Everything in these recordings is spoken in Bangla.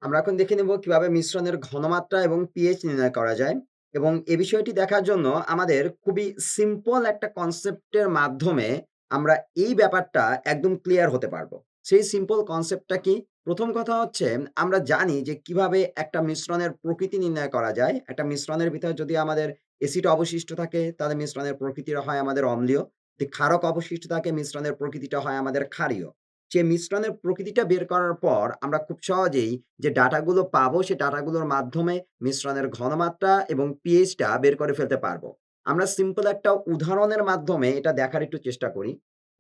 আমরা এখন দেখে নেব কিভাবে মিশ্রণের ঘনমাত্রা এবং পিএইচ নির্ণয় করা যায় এবং এ বিষয়টি দেখার জন্য আমাদের খুবই সিম্পল একটা কনসেপ্টের মাধ্যমে আমরা এই ব্যাপারটা একদম ক্লিয়ার হতে পারবো। সেই সিম্পল কনসেপ্টটা কি? প্রথম কথা হচ্ছে আমরা জানি যে কিভাবে একটা মিশ্রণের প্রকৃতি নির্ণয় করা যায়। একটা মিশ্রণের ভিতরে যদি আমাদের এসিড অবশিষ্ট থাকে তাহলে মিশ্রণের প্রকৃতিটা হয় আমাদের অম্লীয়। যদি ক্ষারক অবশিষ্ট থাকে মিশ্রণের প্রকৃতিটা হয় আমাদের ক্ষারীয়। সে মিশ্রণের প্রকৃতিটা বের করার পর আমরা খুব সহজেই যে ডাটাগুলো পাবো সে ডাটাগুলোর মাধ্যমে মিশ্রণের ঘনমাত্রা এবং পিএইচটা বের করে ফেলতে পারবো। আমরা সিম্পল একটা উদাহরণের মাধ্যমে এটা দেখার একটু চেষ্টা করি।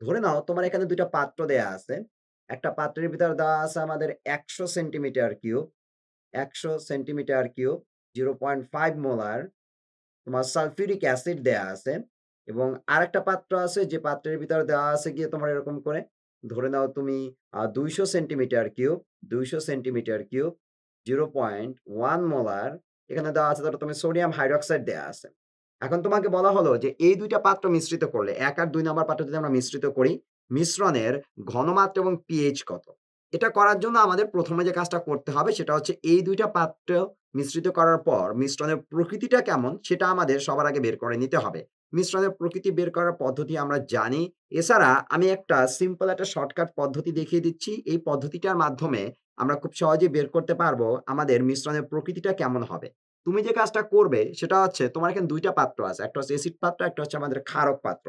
ধরে নাও তোমার এখানে ২ টা পাত্র দেয়া আছে। একটা পাত্রের ভিতর দেওয়া আছে আমাদের ১০০ centimetre cube, ১০০ centimetre cube, 0.5 molar তোমার সালফিউরিক অ্যাসিড দেয়া আছে এবং আরেকটা পাত্র আছে যে পাত্রের ভিতরে দেওয়া আছে গিয়ে তোমার এরকম করে ধরে নাও তুমি ২০০ centimetre cube, ২০০ centimetre cube, 0.1 molar এখানে দেওয়া আছে ধরো তুমি সোডিয়াম হাইড্রক্সাইড দেয়া আছে। এখন তোমাকে বলা হলো যে এই ২ টা পাত্র মিশ্রিত করলে ১ আর ২ নাম্বার পাত্র যদি আমরা মিশ্রিত করি, মিশ্রণের ঘনমাত্রা এবং পিএইচ কত? এটা করার জন্য আমাদের ১ম এ যে কাজটা করতে হবে সেটা হচ্ছে এই ২ টা পাত্র মিশ্রিত করার পর মিশ্রণের প্রকৃতিটা কেমন সেটা আমাদের সবার আগে বের করে নিতে হবে। মিশ্রণের প্রকৃতি বের করার পদ্ধতি আমরা জানি। এছাড়া আমি একটা সিম্পল একটা শর্টকাট পদ্ধতি দেখিয়ে দিচ্ছি। এই পদ্ধতিটার মাধ্যমে আমরা খুব সহজেই বের করতে পারবো আমাদের মিশ্রণের প্রকৃতিটা কেমন হবে। তুমি যে কাজটা করবে সেটা হচ্ছে তোমার এখানে ২ টা পাত্র আছে। একটা হচ্ছে এসিড পাত্র, একটা হচ্ছে আমাদের ক্ষারক পাত্র।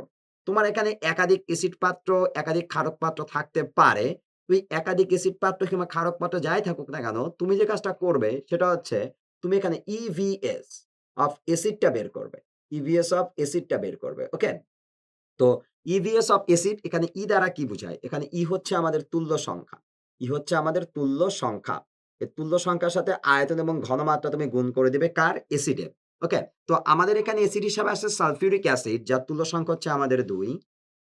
তোমার এখানে একাধিক এসিড পাত্র, একাধিক ক্ষারক পাত্র থাকতে পারে। ওই একাধিক এসিড পাত্র কিংবা ক্ষারক পাত্র যাই থাকুক না কেন, তুমি যে কাজটা করবে সেটা হচ্ছে তুমি এখানে ইভিএস অফ এসিডটা বের করবে। ইভিএস অফ এসিডটা বের করবে। ওকে? তো ইভিএস অফ এসিড এখানে দ্বারা কি বুঝায়? এখানে হচ্ছে আমাদের তুল্য সংখ্যা। হচ্ছে আমাদের তুল্য সংখ্যা। এই তুল্য সংখ্যার সাথে আয়তন এবং ঘনমাত্রা তুমি গুণ করে দিবে কার? এসিডের। ওকে? তো আমাদের এখানে এসিড হিসাবে আসছে সালফিউরিক অ্যাসিড যার তুল্য সংখ্যা হচ্ছে আমাদের ২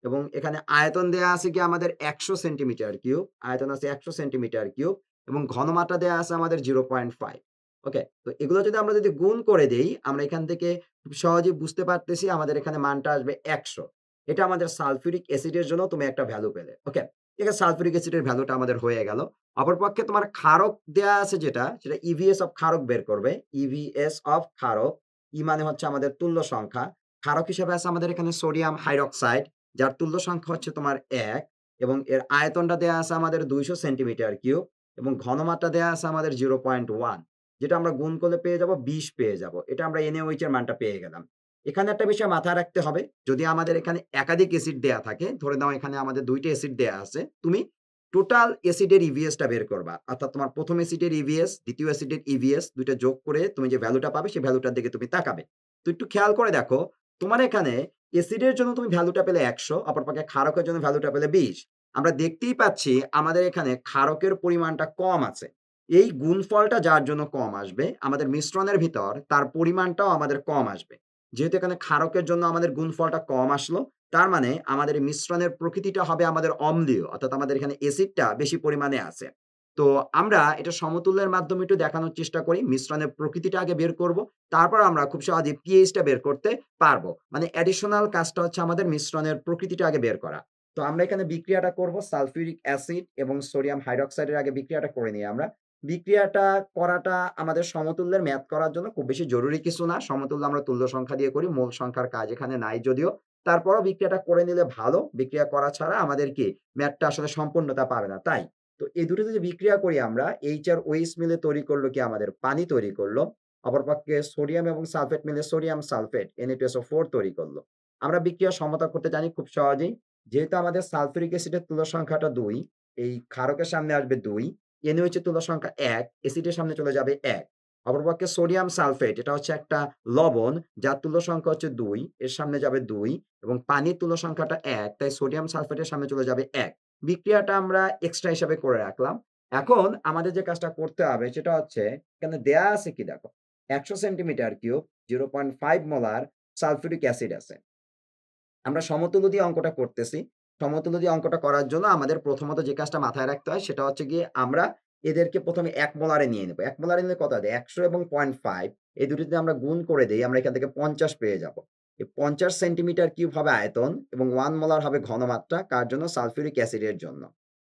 এবং এখানে আয়তন দেয়া আছে কি আমাদের ১০০ সেন্টিমিটার কিউব। আয়তন আছে ১০০ সেন্টিমিটার কিউব এবং ঘনমাত্রা দেয়া আছে আমাদের 0.5 ওকে? তো এগুলো যদি আমরা গুণ করে দেই, আমরা এখান থেকে খুব সহজেই বুঝতে পারতেছি আমাদের এখানে মানটা আসবে ১০০। এটা আমাদের সালফিউরিক অ্যাসিডের জন্য তুমি একটা ভ্যালু পেলে। ওকে? ঠিক আছে, সালফিউরিক অ্যাসিডের ভ্যালুটা আমাদের হয়ে গেল। অপরপক্ষে তোমার ক্ষারক দেয়া আছে যেটা, সেটা ইভিএস অফ ক্ষারক বের করবে। ইভিএস অফ ক্ষারক, মানে হচ্ছে আমাদের তুল্য সংখ্যা। ক্ষারক হিসেবে আছে আমাদের এখানে সোডিয়াম হাইড্রক্সাইড, যার তুল্য সংখ্যা হচ্ছে তোমার ১ এবং এর আয়তনটা দেয়া আছে আমাদের ২০০ সেন্টিমিটার কিউব এবং ঘনমাত্রা দেয়া আছে আমাদের 0.1 যেটা আমরা গুণ করলে পেয়ে যাব ২০ পেয়ে যাব। এটা আমরা NaOH এর মানটা পেয়ে গেলাম। এখানে একটা বিষয় মাথায় রাখতে হবে, যদি আমাদের এখানে একাধিক অ্যাসিড দেয়া থাকে, ধরে নাও এখানে আমাদের ২ টা অ্যাসিড দেয়া আছে, তুমি টোটাল অ্যাসিডের ইভিএসটা বের করবা। অর্থাৎ তোমার ১ম অ্যাসিডের ইভিএস, ২য় অ্যাসিডের ইভিএস ২ টা যোগ করে তুমি যে ভ্যালুটা পাবে সেই ভ্যালুটার দিকে তুমি তাকাবে। তো একটু খেয়াল করে দেখো, তোমার এখানে অ্যাসিডের জন্য তুমি ভ্যালুটা পেলে ১০০, অপরপক্ষে ক্ষারকের জন্য ভ্যালুটা পেলে ২০। আমরা দেখতেই পাচ্ছি আমাদের এখানে ক্ষারকের পরিমাণটা কম আছে। এই গুণফলটা যার জন্য কম আসবে, আমাদের মিশ্রণের ভিতর তার পরিমাণটাও আমাদের কম আসবে। যেহেতু এখানে ক্ষারকের জন্য আমাদের গুণফলটা কম আসলো, তার মানে আমাদের এই মিশ্রণের প্রকৃতিটা হবে আমাদের অম্লীয়। অর্থাৎ আমাদের এখানে এসিডটা বেশি পরিমাণে আছে। তো আমরা এটা সমতুল্যের মাধ্যমে একটু দেখানোর চেষ্টা করি। মিশ্রণের প্রকৃতিটা আগে বের করব। তারপর আমরা খুব সহজেই পিএইচটা বের করতে পারবো। মানে অ্যাডিশনাল কাজটা হচ্ছে আমাদের মিশ্রণের প্রকৃতিটা আগে বের করা। তো আমরা এখানে বিক্রিয়াটা করব সালফিউরিক অ্যাসিড এবং সোডিয়াম হাইড্রক্সাইডের আগে বিক্রিয়াটা করে নিই আমরা। বিক্রিয়াটা করাটা আমাদের সমতুল্যের ম্যাথ করার জন্য খুব বেশি জরুরি কিছু না। সমতুল্য আমরা তুল্য সংখ্যা দিয়ে করি। মূল সংখ্যার কাজ এখানে নাই যদিও। তারপরও বিক্রিয়াটা করে নিলে ভালো। বিক্রিয়া করা ছাড়া আমাদের কি ম্যাথটা আসলে সম্পূর্ণতা পাবে না। তাই। তো এই দুটোতে যে বিক্রিয়া করি আমরা H আর OH মিলে তৈরি করলো কি আমাদের পানি তৈরি করলো। অপরপক্ষে সোডিয়াম এবং সালফেট মিলে সোডিয়াম সালফেট Na2SO4 তৈরি করলো। আমরা বিক্রিয়া সমতা করতে জানি খুব সহজেই। যেহেতু আমাদের সালফিউরিক অ্যাসিডের তুল্য সংখ্যাটা ২, এই ক্ষারকের সামনে আসবে ২, NaOH এর তুল্য সংখ্যা ১, অ্যাসিডের সামনে চলে যাবে ১। অপরপক্ষে সোডিয়াম সালফেট এটা হচ্ছে একটা লবণ যার তুল্য সংখ্যা হচ্ছে ২, এর সামনে যাবে ২ এবং পানির তুল্য সংখ্যাটা ১, তাই সোডিয়াম সালফেটের সামনে চলে যাবে ১। বিক্রিয়াটা আমরা এক্সট্রা হিসাবে করে রাখলাম। এখন আমাদের যে কাজটা করতে হবে সেটা হচ্ছে এখানে দেয়া আছে কি দেখো, ১০০ centimetre cube 0.5 molar sulphuric acid আছে। আমরা সমতুল্য দিয়ে অঙ্কটা করতেছি। সমতুল্য দিয়ে অঙ্কটা করার জন্য আমাদের প্রথমত যে কাজটা মাথায় রাখতে হয় সেটা হচ্ছে গিয়ে আমরা এদেরকে ১ম এ ১ মোলারে নিয়ে নেব। ১ মোলারে নিলে কত হয়? ১০০ এবং ০.৫ এই দুটি যদি আমরা গুণ করে দেই আমরা এখান থেকে ৫০ পেয়ে যাব। এই ৫০ সেন্টিমিটার কিউব হবে আয়তন এবং ১ মোলার হবে ঘনমাত্রা কার জন্য? সালফিউরিক অ্যাসিডের জন্য।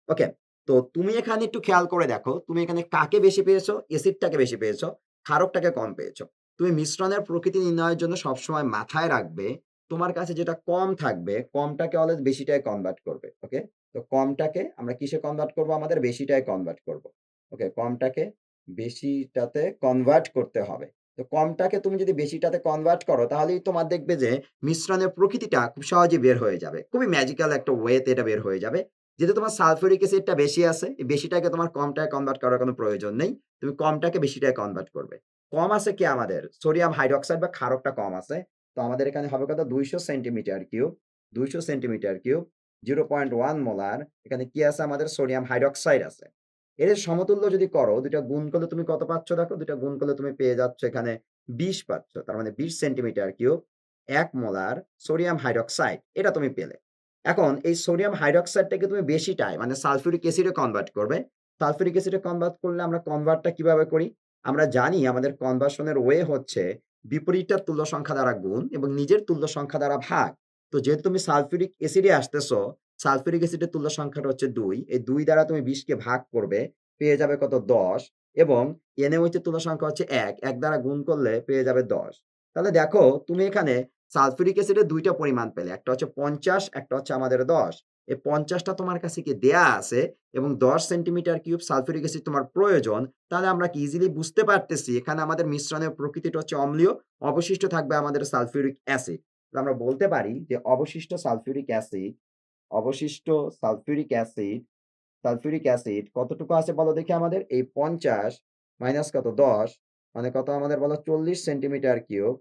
ওকে? তো তুমি এখানে একটু খেয়াল করে দেখো, তুমি এখানে কাকে বেশি পেয়েছো? এসিডটাকে বেশি পেয়েছো, ক্ষারকটাকে কম পেয়েছো। তুমি মিশ্রণের প্রকৃতি নির্ণয়ের জন্য সবসময় মাথায় রাখবে, তোমার কাছে যেটা কম থাকবে, কমটাকে অলওয়েজ বেশিটায় কনভার্ট করবে। ওকে? তো কমটাকে আমরা কিসে কনভার্ট করব? আমাদের বেশিটায় কনভার্ট করব। ওকে? কমটাকে বেশিটাতে কনভার্ট করতে হবে। তো কমটাকে তুমি যদি বেশিটাতে কনভার্ট করো, তাহলেই তোমার দেখবে যে মিশ্রণের প্রকৃতিটা খুব সহজেই বের হয়ে যাবে। খুবই ম্যাজিক্যাল একটা ওয়েতে এটা বের হয়ে যাবে। যেহেতু তোমার সালফিউরিক অ্যাসিডটা বেশি আছে, এই বেশিটাকে তোমার কমটায় কনভার্ট করার কোনো প্রয়োজন নেই। তুমি কমটাকে বেশিটায় কনভার্ট করবে। কম আছে কি আমাদের? সোডিয়াম হাইড্রক্সাইড বা ক্ষারকটা কম আছে। তো আমাদের এখানে হবে কত? ২০০ centimetre cube, ২০০ centimetre cube, 0.1 molar. এখানে কি আছে আমাদের? সোডিয়াম হাইড্রক্সাইড আছে। এর সমতুল্য যদি করো, ২ টা গুণ করলে তুমি কত পাচ্ছ দেখো? ২ টা গুণ করলে তুমি পেয়ে যাচ্ছ এখানে ২০ পাচ্ছ। তার মানে ২০ centimetre cube, ১ molar sodium hydroxide, এটা তুমি পেলে। এখন এই সোডিয়াম হাইড্রক্সাইডটাকে তুমি বেশিটায় মানে সালফিউরিক অ্যাসিডে কনভার্ট করবে। সালফিউরিক অ্যাসিডে কনভার্ট করলে আমরা কনভার্টটা কিভাবে করি? আমরা জানি আমাদের কনভার্সনের ওয়ে হচ্ছে বিপরীতটার তুল্য সংখ্যা দ্বারা গুণ এবং নিজের তুল্য সংখ্যা দ্বারা ভাগ। তো যেহেতু তুমি সালফিউরিক অ্যাসিডে আসতেছো, সালফিউরিক অ্যাসিডের তুল্য সংখ্যাটা হচ্ছে ২। এই ২ দ্বারা তুমি ২০ কে ভাগ করবে, পেয়ে যাবে কত? ১০ এবং NaOH এর তুল্য সংখ্যা হচ্ছে ১। ১ দ্বারা গুণ করলে পেয়ে যাবে ১০। তাহলে দেখো তুমি এখানে সালফিউরিক অ্যাসিডের ২ টা পরিমাণ পেলে। একটা হচ্ছে ৫০, একটা হচ্ছে আমাদের ১০। এই ৫০ টা তোমার কাছে কি দেয়া আছে এবং ১০ সেন্টিমিটার কিউব সালফিউরিক অ্যাসিড তোমার প্রয়োজন। তাহলে আমরা কি ইজিলি বুঝতে পারতেছি এখানে আমাদের মিশ্রণের প্রকৃতিটা হচ্ছে অম্লীয়, অবশিষ্ট থাকবে আমাদের সালফিউরিক অ্যাসিড। তো আমরা বলতে পারি যে অবশিষ্ট সালফিউরিক অ্যাসিড সালফিউরিক অ্যাসিড কতটুকু আছে বলো দেখি আমাদের? এই ৫০ মাইনাস কত? ১০ মানে কত আমাদের বলো? ৪০ সেন্টিমিটার কিউব,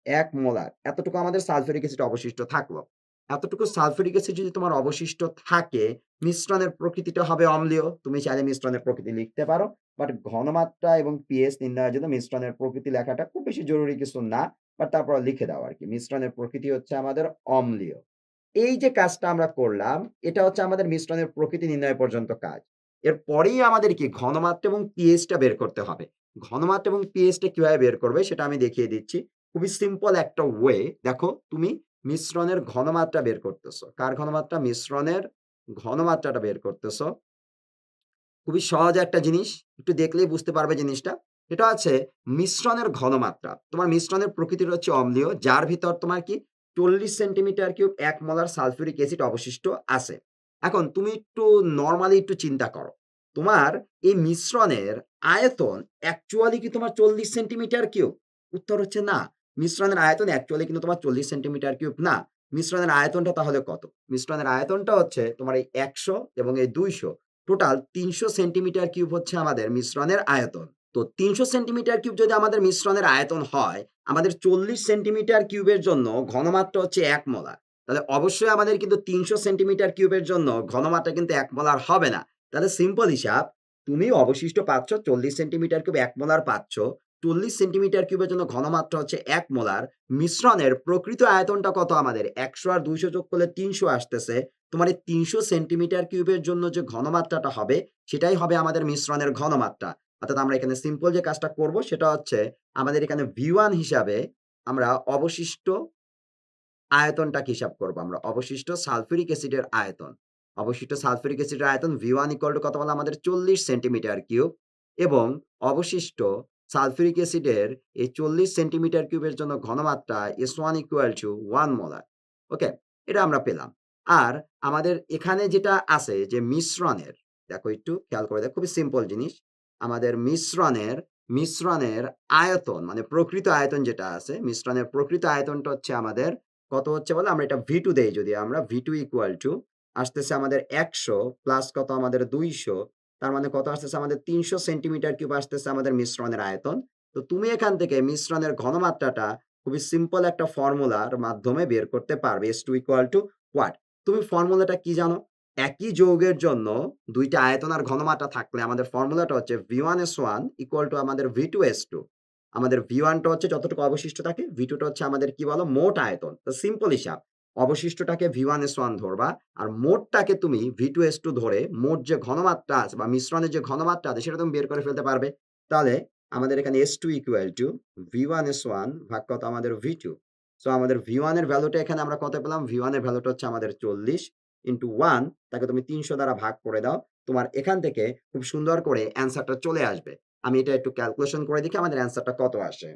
১ মোলার। এতটুকু আমাদের সালফিউরিক অ্যাসিড অবশিষ্ট থাকলো। এতটুকু সালফিউরিক অ্যাসিড যদি তোমার অবশিষ্ট থাকে, মিশ্রণের প্রকৃতিটা হবে অম্লীয়। তুমি চাইলে মিশ্রণের প্রকৃতি লিখতে পারো। বাট ঘনমাত্রা এবং পিএইচ নির্ণয়ের জন্য মিশ্রণের প্রকৃতি লেখাটা খুব বেশি জরুরি কিছু না। বাট তারপরে লিখে দাও আরকি। মিশ্রণের প্রকৃতি হচ্ছে আমাদের অম্লীয়। এই যে কাজটা আমরা করলাম, এটা হচ্ছে আমাদের মিশ্রণের প্রকৃতি নির্ণয় পর্যন্ত কাজ। এরপরেই আমাদের কি ঘনমাত্রা এবং পিএইচটা বের করতে হবে। ঘনমাত্রা এবং পিএইচটা কিভাবে বের করবে সেটা আমি দেখিয়ে দিচ্ছি। খুবই সিম্পল একটা ওয়ে। দেখো তুমি মিশ্রণের ঘনমাত্রা বের করতেছো। কার ঘনমাত্রা? মিশ্রণের ঘনমাত্রাটা বের করতেছো। খুবই সহজ একটা জিনিস। একটু দেখলেই বুঝতে পারবে জিনিসটা। এটা হচ্ছে মিশ্রণের ঘনমাত্রা। তোমার মিশ্রণের প্রকৃতিটা হচ্ছে অম্লীয়, যার ভিতর তোমার কি ৪০ centimetre cube ১ molar sulphuric acid অবশিষ্ট আছে। এখন তুমি একটু নরমালি একটু চিন্তা করো। তোমার এই মিশ্রণের আয়তন অ্যাকচুয়ালি কি তোমার ৪০ সেন্টিমিটার কিউব? উত্তর হচ্ছে না। মিশ্রণের আয়তন অ্যাকচুয়ালি কিন্তু তোমার ৪০ সেন্টিমিটার কিউব না। মিশ্রণের আয়তনটা তাহলে কত? মিশ্রণের আয়তনটা হচ্ছে তোমার এই ১০০ এবং এই ২০০, টোটাল ৩০০ সেন্টিমিটার কিউব হচ্ছে আমাদের মিশ্রণের আয়তন। তো ৩০০ সেন্টিমিটার কিউব যদি আমাদের মিশ্রণের আয়তন হয়, আমাদের ৪০ সেন্টিমিটার কিউবের জন্য ঘনমাত্রা হচ্ছে ১ মোলার। তাহলে অবশ্যই আমাদের কিন্তু ৩০০ সেন্টিমিটার কিউবের জন্য ঘনমাত্রা কিন্তু ১ মোলার হবে না। তাহলে সিম্পল হিসাব, তুমি অবশিষ্ট পাচ্ছ ৪০ সেন্টিমিটার কিউব ১ মোলার পাচ্ছ। ৪০ সেন্টিমিটার কিউবের জন্য ঘনমাত্রা হচ্ছে ১ মোলার। মিশ্রণের প্রকৃত আয়তনটা কত আমাদের? ১০০ আর ২০০ যোগ করলে ৩০০ আসতেছে। তোমার এই ৩০০ সেন্টিমিটার কিউবের জন্য যে ঘনমাত্রাটা হবে, সেটাই হবে আমাদের মিশ্রণের ঘনমাত্রা। অর্থাৎ আমরা এখানে সিম্পল যে কাজটা করব সেটা হচ্ছে আমাদের এখানে V1 হিসাবে আমরা অবশিষ্ট আয়তনটাকে হিসাব করব আমরা। অবশিষ্ট সালফিউরিক অ্যাসিডের আয়তন। অবশিষ্ট সালফিউরিক অ্যাসিডের আয়তন V1 = কত বলে আমাদের? ৪০ সেন্টিমিটার কিউব এবং অবশিষ্ট সালফিউরিক অ্যাসিডের এই ৪০ সেন্টিমিটার কিউবের জন্য ঘনমাত্রা S1 = 1 মোলার। ওকে? এটা আমরা পেলাম। আর আমাদের এখানে যেটা আছে যে মিশ্রণের, দেখো একটু খেয়াল করে দেখো, খুবই সিম্পল জিনিস। আমাদের মিশ্রণের আয়তন মানে প্রকৃত আয়তন যেটা আছে, মিশ্রণের প্রকৃত আয়তনটা হচ্ছে আমাদের কত হচ্ছে বলো? আমরা এটা V2 দেই যদি আমরা V2 আসতেছে আমাদের ১০০ প্লাস কত আমাদের ২০০, তার মানে কত আসতেছে আমাদের? ৩০০ সেন্টিমিটার কিউব আসতেছে আমাদের মিশ্রণের আয়তন। তো তুমি এখান থেকে মিশ্রণের ঘনমাত্রাটা খুবই সিম্পল একটা ফর্মুলার মাধ্যমে বের করতে পারবে। S2 what? তুমি ফর্মুলাটা কি জানো? একই যৌগের জন্য ২ টা আয়তন আর ঘনমাত্রা থাকলে আমাদের ফর্মুলাটা হচ্ছে V1S1 আমাদের V2S2। আমাদের V1 টা হচ্ছে যতটুকু অবশিষ্ট থাকে, V2 টা হচ্ছে আমাদের কি বলো? মোট আয়তন। তো সিম্পল হিসাব। অবশিষ্টটাকে V1S1 ধরবা আর মোটটাকে তুমি V2S2 ধরে মোট যে ঘনমাত্রা আছে বা মিশ্রণের যে ঘনমাত্রা আছে সেটা তুমি বের করে ফেলতে পারবে। তাহলে আমাদের এখানে S2 V1S1 ভাগ কত আমাদের V2। সো আমাদের V1 এর ভ্যালুটা এখানে আমরা কত পেলাম? V1 এর ভ্যালুটা হচ্ছে আমাদের ৪০ ইনটু 1 তাকে তুমি ৩০০ দ্বারা ভাগ করে দাও। তোমার এখান থেকে খুব সুন্দর করে অ্যান্সারটা চলে আসবে। আমি এটা একটু ক্যালকুলেশন করে দেখি আমাদের অ্যান্সারটা কত আসে।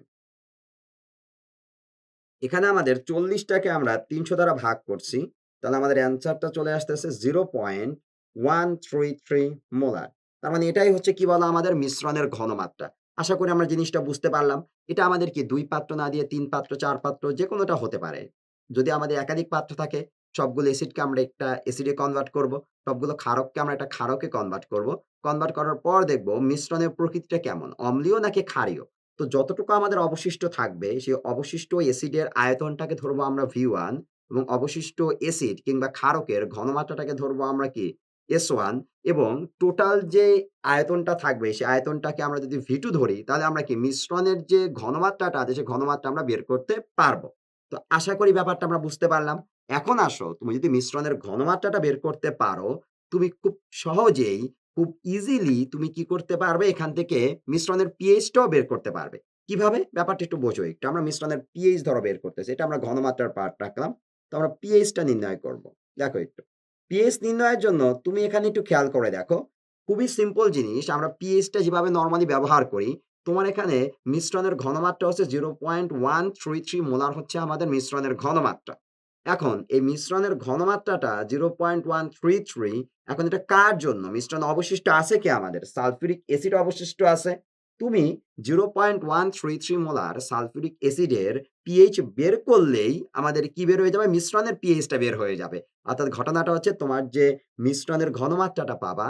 এখানে আমাদের ৪০ টাকে আমরা ৩০০ দ্বারা ভাগ করছি। তাহলে আমাদের অ্যান্সারটা চলে আসতেছে 0.133 মোলার। তার মানে এটাই হচ্ছে কি বলা আমাদের মিশ্রণের ঘনমাত্রা। আশা করি আমরা জিনিসটা বুঝতে পারলাম। এটা আমাদের কি ২ পাত্র না দিয়ে ৩ পাত্র, ৪ পাত্র যেকোনোটা হতে পারে। যদি আমাদের একাধিক পাত্র থাকে, সবগুলো এসিডকে আমরা একটা এসিডে কনভার্ট করব। সবগুলো ক্ষারককে আমরা একটা ক্ষারকে কনভার্ট করব। কনভার্ট করার পর দেখব মিশ্রণের প্রকৃতিটা কেমন? অম্লীয় নাকি ক্ষারীয়? তো যতটুকু আমাদের অবশিষ্ট থাকবে, সেই অবশিষ্ট অ্যাসিডের আয়তনটাকে ধরবো আমরা V1 এবং অবশিষ্ট অ্যাসিড কিংবা ক্ষারকের ঘনমাত্রাটাকে ধরবো আমরা কি S1 এবং টোটাল যে আয়তনটা থাকবে, সেই আয়তনটাকে আমরা যদি V2 ধরি, তাহলে আমরা কি মিশ্রণের যে ঘনমাত্রাটা আছে, সেই ঘনমাত্রা আমরা বের করতে পারবো। তো আশা করি ব্যাপারটা আমরা বুঝতে পারলাম। এখন আসো, তুমি যদি মিশ্রণের ঘনমাত্রাটা বের করতে পারো, তুমি খুব সহজেই খুব ইজিলি তুমি কি করতে পারবে এখান থেকে মিশ্রণের পিএইচটাও বের করতে পারবে। কিভাবে? ব্যাপারটা একটু বোঝো একটু। আমরা মিশ্রণের পিএইচ ধরো বের করতেছি। এটা আমরা ঘনমাত্রার পার্ট রাখলাম। তো আমরা পিএইচটা নির্ণয় করব। দেখো একটু। পিএইচ নির্ণয়ের জন্য তুমি এখানে একটু খেয়াল করে দেখো। খুবই সিম্পল জিনিস। আমরা পিএইচটা যেভাবে নরমালি ব্যবহার করি, তোমার এখানে মিশ্রণের ঘনমাত্রা হচ্ছে 0.133 মোলার হচ্ছে আমাদের মিশ্রণের ঘনমাত্রা। এখন এই মিশ্রণের ঘনমাত্রাটা 0.133 এখন এটা কার জন্য? মিশ্রণ অবশিষ্ট আছে কি আমাদের? সালফিউরিক অ্যাসিড অবশিষ্ট আছে। তুমি 0.133 মোলার সালফিউরিক অ্যাসিডের পিএইচ বের করলেই আমাদের কি বের হয়ে যাবে? মিশ্রণের পিএইচটা বের হয়ে যাবে। অর্থাৎ ঘটনাটা হচ্ছে তোমার যে মিশ্রণের ঘনমাত্রাটা পাবা,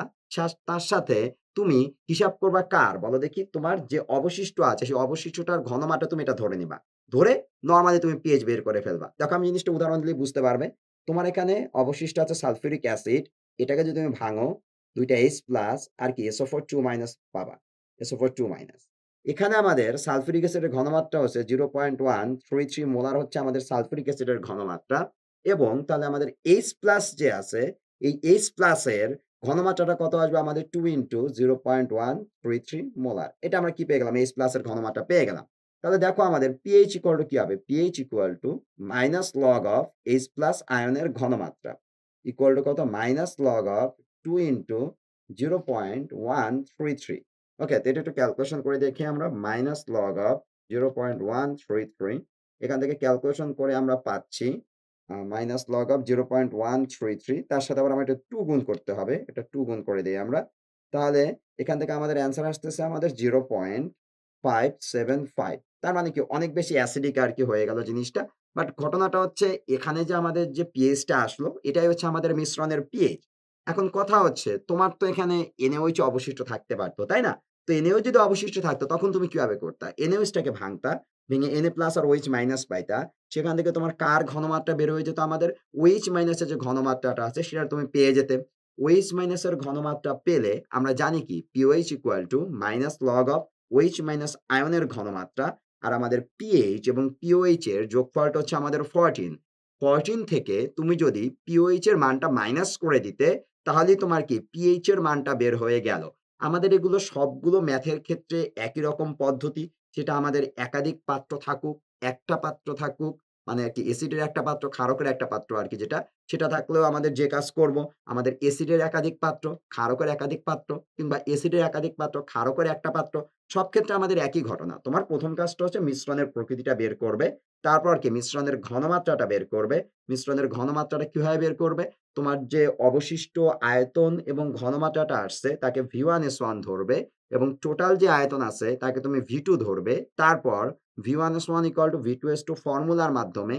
তার সাথে তুমি হিসাব করবা কার? বলো দেখি? তোমার যে অবশিষ্ট আছে, সেই অবশিষ্টটার ঘনমাত্রা তুমি এটা ধরে নিবা। ধরে নরমালি তুমি পিএইচ বের করে ফেলবা। দেখো আমি জিনিসটা উদাহরণ দিলেই বুঝতে পারবে। তোমার এখানে অবশিষ্ট আছে সালফিউরিক অ্যাসিড। এটাকে যদি তুমি ভাঙো, ২ টা H+ আর কি SO4 2- পাবা। SO4 2-। এখানে আমাদের সালফিউরিক অ্যাসিডের ঘনমাত্রা হচ্ছে 0.133 মোলার হচ্ছে আমাদের সালফিউরিক অ্যাসিডের ঘনমাত্রা এবং তাহলে আমাদের H+ যে আছে, এই H+ এর ঘনমাত্রাটা কত আসবে আমাদের 2 ইনটু 0.133 মোলার। এটা আমরা কি পেয়ে গেলাম? H+ এর ঘনমাত্রা পেয়ে গেলাম। তাহলে দেখো আমাদের পিএইচ ইকুয়াল টু কি হবে? PH equal to minus log of H+ আয়নের ঘনমাত্রা ইকুয়াল টু কত? Minus log of 2 into 0.133। ওকে, তো এটা একটু ক্যালকুলেশন করে দেখি আমরা। মাইনাস লগ অফ 0.133 এখান থেকে ক্যালকুলেশন করে আমরা পাচ্ছি মাইনাস লগ অফ 0.133 তার সাথে আবার আমাদের 2 গুণ করতে হবে। এটা 2 গুণ করে দেই আমরা। তাহলে এখান থেকে আমাদের অ্যান্সার আসতেছে আমাদের 0.575। তার মানে কি অনেক বেশি অ্যাসিডিক আর কি হয়ে গেল জিনিসটা। বাট ঘটনাটা হচ্ছে এখানে যে আমাদের যে পিএইচটা আসলো, এটাই হচ্ছে আমাদের মিশ্রণের পিএইচ। এখন কথা হচ্ছে তোমার তো এখানে NaOH অবশিষ্ট থাকতে পারত, তাই না? তো NaOH যদি অবশিষ্ট থাকতো তখন তুমি কিভাবে করতা? NaOH টাকে ভাঙতা, ভেঙে Na+ আর OH- পাইতা। সেখান থেকে তোমার কার ঘনমাত্রা বের হয়ে যেত আমাদের OH- এর যে ঘনমাত্রাটা আছে সেটা তুমি পেয়ে যেতে। OH- এর ঘনমাত্রা পেলে আমরা জানি কি POH equal to minus log of OH- আয়নের ঘনমাত্রা আর আমাদের পিএইচ এবং পিওএইচ এর যোগফলটা হচ্ছে আমাদের 14। 14 থেকে তুমি যদি পিওএইচ এর মানটা মাইনাস করে দিতে তাহলেই তোমার কি পিএইচ এর মানটা বের হয়ে গেল। আমাদের এগুলো সবগুলো ম্যাথের ক্ষেত্রে একই রকম পদ্ধতি। সেটা আমাদের একাধিক পাত্র থাকুক, একটা পাত্র থাকুক, মানে আরকি এসিডের একটা পাত্র, ক্ষারকের একটা পাত্র আরকি যেটা, সেটা থাকলেও আমাদের যে কাজ করব, আমাদের এসিডের একাধিক পাত্র, ক্ষারকের একাধিক পাত্র কিংবা এসিডের একাধিক পাত্র, ক্ষারকের একটা পাত্র, সব ক্ষেত্রে আমাদের একই ঘটনা। তোমার ১ম কাজটা হচ্ছে মিশ্রণের প্রকৃতিটা বের করবে। তারপর কি মিশ্রণের ঘনমাত্রাটা বের করবে। মিশ্রণের ঘনমাত্রাটা কিভাবে বের করবে? তোমার যে অবশিষ্ট আয়তন এবং ঘনমাত্রাটা আসছে তাকে V1S1 ধরবে এবং টোটাল যে আয়তন আছে তাকে তুমি V2 ধরবে। তারপর V1S1 ইকুয়াল টু V2S2 ফর্মুলার মাধ্যমে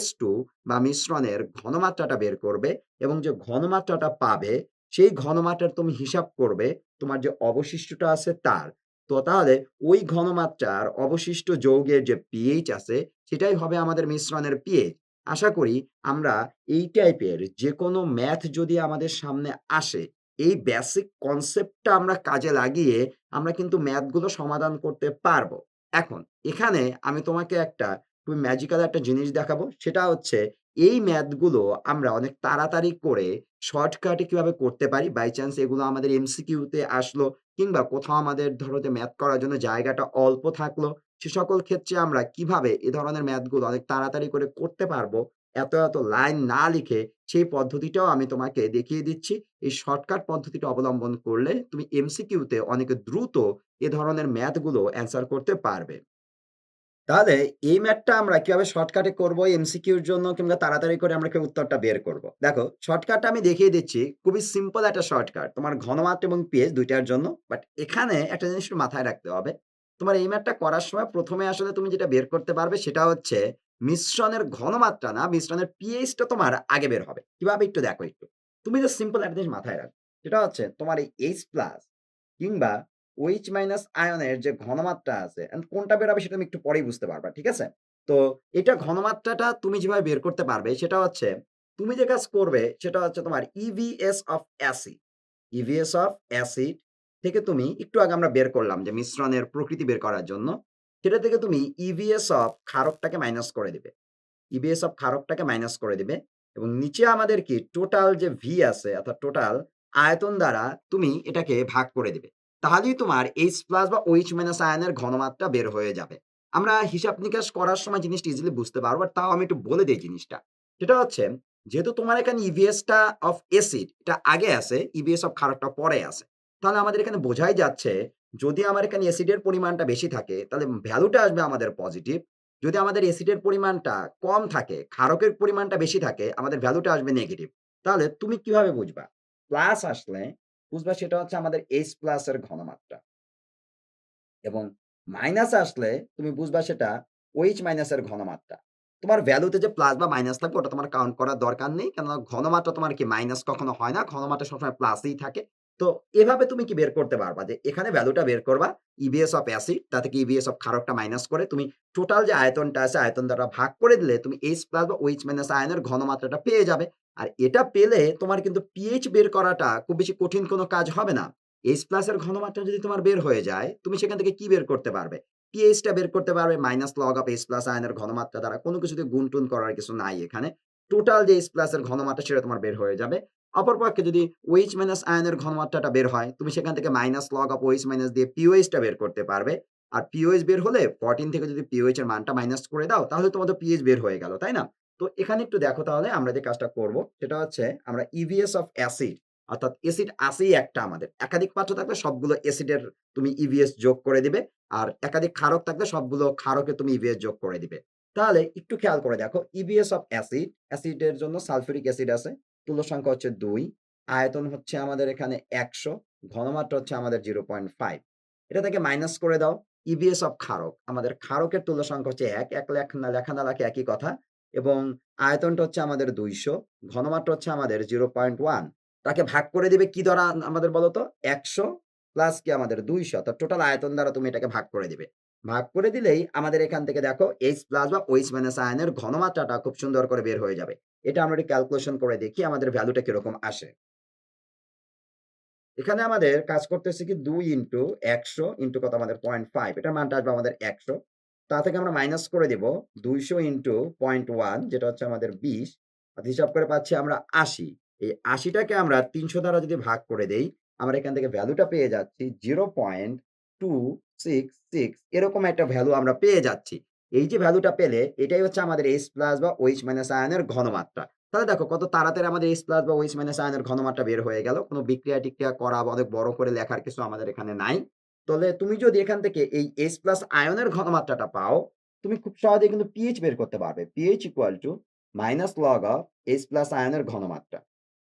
S2 বা মিশ্রণের ঘনমাত্রাটা বের করবে এবং যে ঘনমাত্রাটা পাবে সেই ঘনমাত্রার তুমি হিসাব করবে তোমার যে অবশিষ্টটা আছে তার। তো তাহলে ওই ঘনমাত্রার অবশিষ্ট যৌগের যে পিএইচ আছে সেটাই হবে আমাদের মিশ্রণের পিএইচ। আশা করি আমরা এই টাইপের যেকোনো ম্যাথ যদি আমাদের সামনে আসে, এই বেসিক কনসেপ্টটা আমরা কাজে লাগিয়ে আমরা কিন্তু ম্যাথগুলো সমাধান করতে পারবো। এখন এখানে আমি তোমাকে একটা খুবই ম্যাজিক্যাল একটা জিনিস দেখাবো। সেটা হচ্ছে এই ম্যাথগুলো আমরা অনেক তাড়াতাড়ি করে শর্টকাটে কিভাবে করতে পারি। বাই চান্স এগুলো আমাদের এমসিকিউতে আসলো কিংবা কোথাও আমাদের ধরো যে ম্যাথ করার জন্য জায়গাটা অল্প থাকলো, সে সকল ক্ষেত্রে আমরা কিভাবে এ ধরনের ম্যাথগুলো অনেক তাড়াতাড়ি করে করতে পারবো এত লাইন না লিখে সেই পদ্ধতিটাও আমি তোমাকে দেখিয়ে দিচ্ছি। এই শর্টকাট পদ্ধতিটা অবলম্বন করলে তুমি এমসিকিউতে অনেক দ্রুত এ ধরনের ম্যাথগুলো অ্যান্সার করতে পারবে। তাহলে এই ম্যাথটা আমরা কিভাবে শর্টকাটে করব এমসিকিউর জন্য কিংবা তাড়াতাড়ি করে আমরা কিভাবে উত্তরটা বের করব। দেখো শর্টকাটটা আমি দেখিয়ে দিচ্ছি। খুবই সিম্পল একটা শর্টকাট। তোমার ঘনমাত্রা এবং পিএইচ ২ টার জন্য। বাট এখানে একটা জিনিস একটু মাথায় রাখতে হবে। তোমার এই ম্যাথটা করার সময় ১ম এ আসলে তুমি যেটা বের করতে পারবে সেটা হচ্ছে মিশ্রণের ঘনমাত্রা না, মিশ্রণের পিএইচটা তোমার আগে বের হবে। কিভাবে একটু দেখো একটু। তুমি জাস্ট সিম্পল একটা জিনিস মাথায় রাখো। সেটা হচ্ছে তোমার এই H+ কিংবা OH- আয়নের যে ঘনমাত্রা আছে কোনটা বের হবে সেটা তুমি একটু পরেই বুঝতে পারবা। ঠিক আছে? তো এটা ঘনমাত্রাটা তুমি যেভাবে বের করতে পারবে সেটা হচ্ছে তুমি যে কাজ করবে সেটা হচ্ছে তোমার EVS of acid. EVS of acid থেকে তুমি একটু আগে আমরা বের করলাম যে মিশ্রণের প্রকৃতি বের করার জন্য। সেটা থেকে তুমি EVS অফ ক্ষারকটাকে মাইনাস করে দিবে। ইবিএস অফ ক্ষারকটাকে মাইনাস করে দিবে এবং নিচে আমাদের কি টোটাল যে ভি আছে অর্থাৎ টোটাল আয়তন দ্বারা তুমি এটাকে ভাগ করে দিবে। তাহলেই তোমার এইচ প্লাস বা ওইচ মাইনাস আয়নের ঘনমাত্রা বের হয়ে যাবে। আমরা হিসাব নিকাশ করার সময় জিনিসটা ইজিলি বুঝতে পারবো, বাট তাও আমি একটু বলে দেই জিনিসটা। সেটা হচ্ছে যেহেতু তোমার এখানে ইভিএসটা অফ এসিড এটা আগে আছে, ইভিএস অফ ক্ষারকটা পরে আছে। তাহলে আমাদের এখানে বোঝাই যাচ্ছে যদি আমার এখানে অ্যাসিডের পরিমাণটা বেশি থাকে তাহলে ভ্যালুটা আসবে আমাদের পজিটিভ। যদি আমাদের অ্যাসিডের পরিমাণটা কম থাকে, ক্ষারকের পরিমাণটা বেশি থাকে, আমাদের ভ্যালুটা আসবে নেগেটিভ। তাহলে তুমি কিভাবে বুঝবা? প্লাস আসলে বুঝবা সেটা হচ্ছে আমাদের H+ এর ঘনমাত্রা এবং মাইনাস আসলে তুমি বুঝবা সেটা OH- এর ঘনমাত্রা। তোমার ভ্যালুতে যে প্লাস বা মাইনাস থাকবে ওটা তোমার কাউন্ট করার দরকার নেই। কেননা ঘনমাত্রা তোমার কি মাইনাস কখনো হয় না। ঘনমাত্রা সবসময় প্লাসই থাকে। তো এভাবে তুমি কি বের করতে পারবা যে এখানে ভ্যালুটা বের করবা ইভিএস অফ অ্যাসিড তা থেকে ইভিএস অফ ক্ষারকটা মাইনাস করে তুমি টোটাল যে আয়তনটা আছে আয়তন দ্বারা ভাগ করে দিলে তুমি H+ বা OH- আয়নের ঘনমাত্রাটা পেয়ে যাবে। আর এটা পেলে তোমার কিন্তু পিএইচ বের করাটা খুব বেশি কঠিন কোনো কাজ হবে না। H+ এর ঘনমাত্রা যদি তোমার বের হয়ে যায়, তুমি সেখান থেকে কি বের করতে পারবে? pH টা বের করতে পারবে মাইনাস লগ অফ H+ আয়নের ঘনমাত্রা দ্বারা। কোনো কিছুতে গুণ-টুন করার কিছু নাই এখানে। টোটাল যে H+ এর ঘনমাত্রা সেটা তোমার বের হয়ে যাবে। অপরপক্ষে যদি OH- আয়নের ঘনমাত্রাটা বের হয়, তুমি সেখান থেকে মাইনাস লগ অফ OH- দিয়ে POH টা বের করতে পারবে। আর POH বের হলে 14 থেকে যদি POH এর মানটা মাইনাস করে দাও, তাহলে তোমাদের pH বের হয়ে গেল, তাই না? তো এখানে একটু দেখো তাহলে আমরা যে কাজটা করব, সেটা হচ্ছে আমরা EVS অফ অ্যাসিড অর্থাৎ এসিড আছেই একটা আমাদের। একাধিক পাত্র থাকলে সবগুলো এসিডের তুমি ইভিএস যোগ করে দিবে। আর একাধিক ক্ষারক থাকলে সবগুলো ক্ষারকে তুমি ইভিএস যোগ করে দিবে। তাহলে একটু খেয়াল করে দেখো ইভিএস অফ অ্যাসিড, অ্যাসিডের জন্য সালফিউরিক অ্যাসিড আছে। তুল্য সংখ্যা হচ্ছে ২, আয়তন হচ্ছে আমাদের এখানে ১০০, ঘনমাত্রা হচ্ছে আমাদের 0.5। এটা থেকে মাইনাস করে দাও ইভিএস অফ ক্ষারক। আমাদের ক্ষারকের তুল্য সংখ্যা হচ্ছে ১, ১ লেখা না লেখা একই কথা এবং আয়তনটা হচ্ছে আমাদের ২০০, ঘনমাত্রা হচ্ছে আমাদের 0.1। তাকে ভাগ করে দিবে কি দ্বারা আমাদের বলতো? ১০০ প্লাস কি আমাদের ২০০ অর্থাৎ টোটাল আয়তন দ্বারা তুমি এটাকে ভাগ করে দিবে। ভাগ করে দিলেই আমাদের এখান থেকে দেখো H+ বা OH- আয়নের ঘনমাত্রাটা খুব সুন্দর করে বের হয়ে যাবে। এটা আমরা একটু ক্যালকুলেশন করে দেখি আমাদের ভ্যালুটা কিরকম আসে। এখানে আমাদের কাজ করতেছে কি ২ ইনটু ১০০ ইনটু কত আমাদের ০.৫ এটার মানটা আসবে আমাদের ১০০। তা থেকে আমরা মাইনাস করে দিব ২০০ ইনটু ০.১ যেটা হচ্ছে আমাদের ২০ অর্থাৎ হিসাব করে পাচ্ছি আমরা ৮০। এই ৮০ টাকে আমরা ৩০০ দ্বারা যদি ভাগ করে দেই, আমরা এখান থেকে ভ্যালুটা পেয়ে যাচ্ছি 0.266 এরকম একটা ভ্যালু আমরা পেয়ে যাচ্ছি। এই যে ভ্যালুটা পেলে এটাই হচ্ছে আমাদের H+ বা OH- আয়নের ঘনমাত্রা। তাহলে দেখো কত তাড়াতাড়ি আমাদের H+ বা OH- আয়নের ঘনমাত্রা বের হয়ে গেল। কোন বিক্রিয়া-টিক্রিয়া করা বা অনেক বড় করে লেখার কিছু আমাদের এখানে নাই। তাহলে তুমি যদি এখান থেকে এই H+ আয়নের ঘনমাত্রাটা পাও, তুমি খুব সহজেই কিন্তু pH বের করতে পারবে। pH equal to minus log of H+ আয়নের ঘনমাত্রা।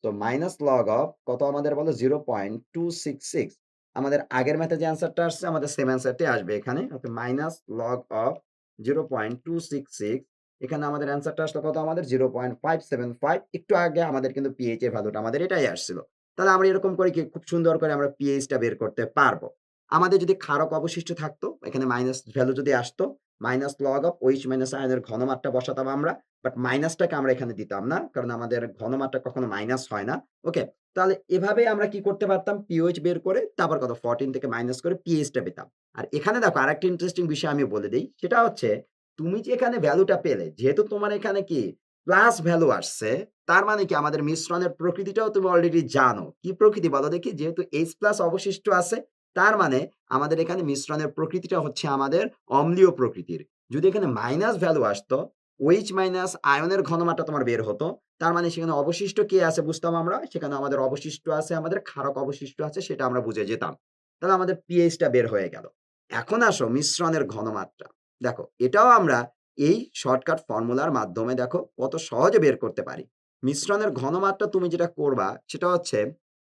তো মাইনাস লগ অফ কত আমাদের বলো 0.266 আমাদের আগের ম্যাথে যে অ্যান্সারটা আসছে আমাদের সেম অ্যান্সারটাই আসবে এখানে। অর্থাৎ মাইনাস লগ অফ 0.266 এখানে আমাদের অ্যান্সারটা আসলো কত আমাদের 0.575 একটু আগে আমাদের কিন্তু পিএইচ এর ভ্যালুটা আমাদের এটাই আসছিল। তাহলে আমরা এরকম করে কি খুব সুন্দর করে আমরা পিএইচটা বের করতে পারবো। আমাদের যদি ক্ষারক অবশিষ্ট থাকতো, এখানে মাইনাস ভ্যালু যদি আসতো, মাইনাস লগ অফ OH- আয়নের ঘনমাত্রা বসাতাম আমরা। বাট মাইনাসটাকে আমরা এখানে দিতাম না। কারণ আমাদের ঘনমাত্রা কখনো মাইনাস হয় না। ওকে? তাহলে এভাবে আমরা কি করতে পারতাম? পিওএইচ বের করে তারপর কত 14 থেকে মাইনাস করে পিএইচটা পেতাম। আর এখানে দেখো আরেকটা ইন্টারেস্টিং বিষয় আমি বলে দেই। সেটা হচ্ছে তুমি যে এখানে ভ্যালুটা পেলে, যেহেতু তোমার এখানে কি প্লাস ভ্যালু আসছে, তার মানে কি আমাদের মিশ্রণের প্রকৃতিটাও তুমি অলরেডি জানো। কি প্রকৃতি বলো দেখি? যেহেতু H+ অবশিষ্ট আছে, তার মানে আমাদের এখানে মিশ্রণের প্রকৃতিটা হচ্ছে আমাদের অম্লীয় প্রকৃতির। যদি এখানে মাইনাস ভ্যালু আসতো, OH মাইনাস আয়নের ঘনমাত্রা তোমার বের হতো। তার মানে সেখানে অবশিষ্ট কি আছে বুঝতাম আমরা? সেখানে আমাদের অবশিষ্ট আছে, আমাদের ক্ষারক অবশিষ্ট আছে সেটা আমরা বুঝে যেতাম। তাহলে আমাদের pH টা বের হয়ে গেল। এখন আসো মিশ্রণের ঘনমাত্রা। দেখো এটাও আমরা এই শর্টকাট ফর্মুলার মাধ্যমে দেখো কত সহজে বের করতে পারি। মিশ্রণের ঘনমাত্রা তুমি যেটা করবা সেটা হচ্ছে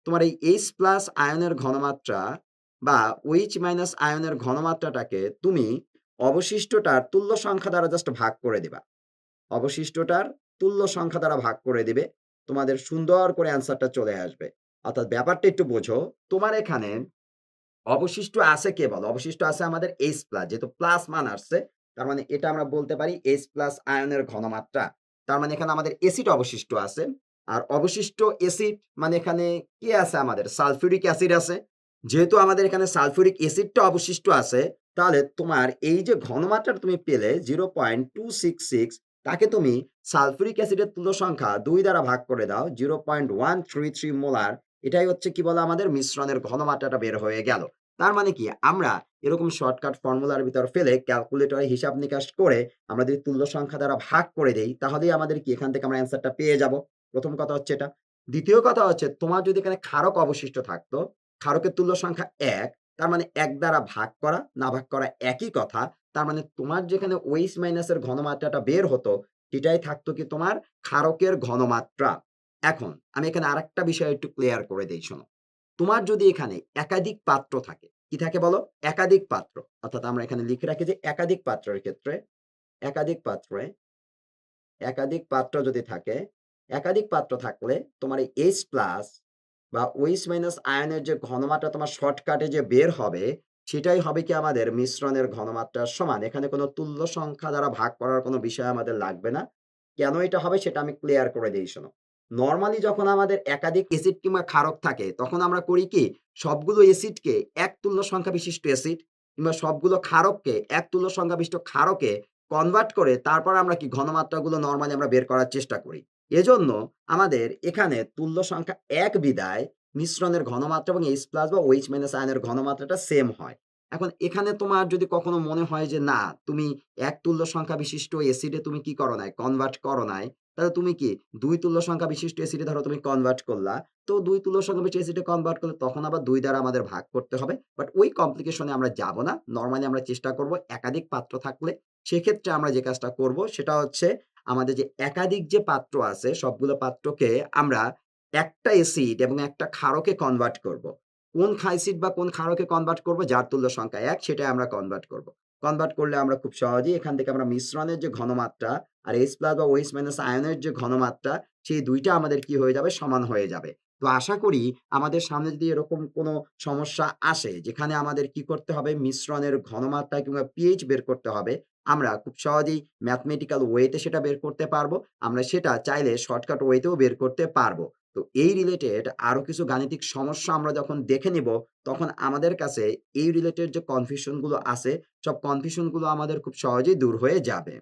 তোমার এই H প্লাস আয়নের ঘনমাত্রা বা OH মাইনাস আয়নের ঘনমাত্রাটাকে তুমি অবশিষ্টটার তুল্য সংখ্যা দ্বারা জাস্ট ভাগ করে দিবা। অবশিষ্টটার তুল্য সংখ্যা দ্বারা ভাগ করে দিবে। তোমাদের সুন্দর করে অ্যান্সারটা চলে আসবে। অর্থাৎ ব্যাপারটা একটু বোঝো। তোমার এখানে অবশিষ্ট আছে কে বলো? অবশিষ্ট আছে আমাদের H প্লাস যেহেতু প্লাস মান আসছে, তার মানে এটা আমরা বলতে পারি H প্লাস আয়নের ঘনমাত্রা। তার মানে এখানে আমাদের এসিড অবশিষ্ট আছে। আর অবশিষ্ট এসিড মানে এখানে কি আছে আমাদের? সালফিউরিক অ্যাসিড আছে। যেহেতু আমাদের এখানে সালফিউরিক অ্যাসিডটা অবশিষ্ট আছে, তাহলে তোমার এই যে ঘনমাত্রাটা তুমি পেলে 0.266 তাকে তুমি সালফিউরিক অ্যাসিডের তুল্য সংখ্যা ২ দ্বারা ভাগ করে দাও 0.133 মোলার। এটাই হচ্ছে কি বলে আমাদের মিশ্রণের ঘনমাত্রাটা বের হয়ে গেল। তার মানে কি আমরা এরকম শর্টকাট ফর্মুলার ভিতর ফেলে ক্যালকুলেটরে হিসাব নিকাশ করে আমরা যদি তুল্য সংখ্যা দ্বারা ভাগ করে দেই তাহলেই আমাদের কি এখান থেকে আমরা অ্যান্সারটা পেয়ে যাব। প্রথম কথা হচ্ছে এটা। দ্বিতীয় কথা হচ্ছে তোমার যদি এখানে ক্ষারক অবশিষ্ট থাকতো, ক্ষারকের তুল্য সংখ্যা ১ তার মানে ১ দ্বারা ভাগ করা, না ভাগ করা একই কথা। তার মানে তোমার যেখানে OH মাইনাসের ঘনমাত্রাটা বের হতো সেটাই থাকতো কি তোমার ক্ষারকের ঘনমাত্রা। এখন আমি এখানে আরেকটা বিষয় একটু ক্লিয়ার করে দেই শোনো। তোমার যদি এখানে একাধিক পাত্র থাকে, কি থাকে বলো? একাধিক পাত্র। অর্থাৎ আমরা এখানে লিখে রাখি যে একাধিক পাত্রের ক্ষেত্রে, একাধিক পাত্রে, একাধিক পাত্র যদি থাকে, একাধিক পাত্র থাকলে তোমার এই H প্লাস বা OH মাইনাস আয়নের যে ঘনমাত্রা তোমার শর্টকাটে যে বের হবে, সেটাই হবে কি আমাদের মিশ্রণের ঘনমাত্রার সমান। এখানে কোনো তুল্য সংখ্যা দ্বারা ভাগ করার কোনো বিষয় আমাদের লাগবে না। কেন এটা হবে সেটা আমি ক্লিয়ার করে দেই শোনো। নরমালি যখন আমাদের একাধিক এসিড কিংবা ক্ষারক থাকে তখন আমরা করি কি সবগুলো এসিডকে এক তুল্য সংখ্যা বিশিষ্ট এসিড কিংবা সবগুলো ক্ষারককে এক তুল্য সংখ্যা বিশিষ্ট ক্ষারকে কনভার্ট করে তারপর আমরা কি ঘনমাত্রাগুলো নরমালি আমরা বের করার চেষ্টা করি। এজন্য আমাদের এখানে তুল্য সংখ্যা ১ বিদায় মিশ্রণের ঘনমাত্রা এবং H প্লাস বা OH মাইনাস আয়নের ঘনমাত্রাটা সেম হয়। এখন এখানে তোমার যদি কখনো মনে হয় যে না তুমি এক তুল্য সংখ্যা বিশিষ্ট এসিডে তুমি কি করো নাই, কনভার্ট করো নাই, তাহলে তুমি কি ২ তুল্য সংখ্যা বিশিষ্ট এসিডে ধরো তুমি কনভার্ট করলা। তো ২ তুল্য সংখ্যা বিশিষ্ট এসিডে কনভার্ট করলে তখন আবার ২ দ্বারা আমাদের ভাগ করতে হবে। বাট ওই কমপ্লিকেশন এ আমরা যাব না। নরমালি আমরা চেষ্টা করব একাধিক পাত্র থাকলে সেক্ষেত্রে আমরা যে কাজটা করব সেটা হচ্ছে আমাদের যে একাধিক যে পাত্র আছে সবগুলো পাত্রকে আমরা একটা এসিড এবং একটা ক্ষারকে কনভার্ট করব। কোন অ্যাসিড বা কোন ক্ষারকে কনভার্ট করব যার তুল্য সংখ্যা ১ সেটাই আমরা কনভার্ট করব। কনভার্ট করলে আমরা খুব সহজেই এখান থেকে আমরা মিশ্রণের যে ঘনমাত্রা আর H প্লাস বা OH মাইনাস আয়নের যে ঘনমাত্রা সেই ২ টা আমাদের কি হয়ে যাবে? সমান হয়ে যাবে। তো আশা করি আমাদের সামনে যদি এরকম কোনো সমস্যা আসে যেখানে আমাদের কি করতে হবে? মিশ্রণের ঘনমাত্রা কিংবা pH বের করতে হবে। আমরা খুব সহজেই ম্যাথমেটিক্যাল ওয়েতে সেটা বের করতে পারবো। আমরা সেটা চাইলে শর্টকাট ওয়েতেও বের করতে পারবো। তো এই রিলেটেড আরো কিছু গাণিতিক সমস্যা আমরা যখন দেখে নিব, তখন আমাদের কাছে এই রিলেটেড যে কনফিউশন গুলো আছে, সব কনফিউশন গুলো আমাদের খুব সহজেই দূর হয়ে যাবে।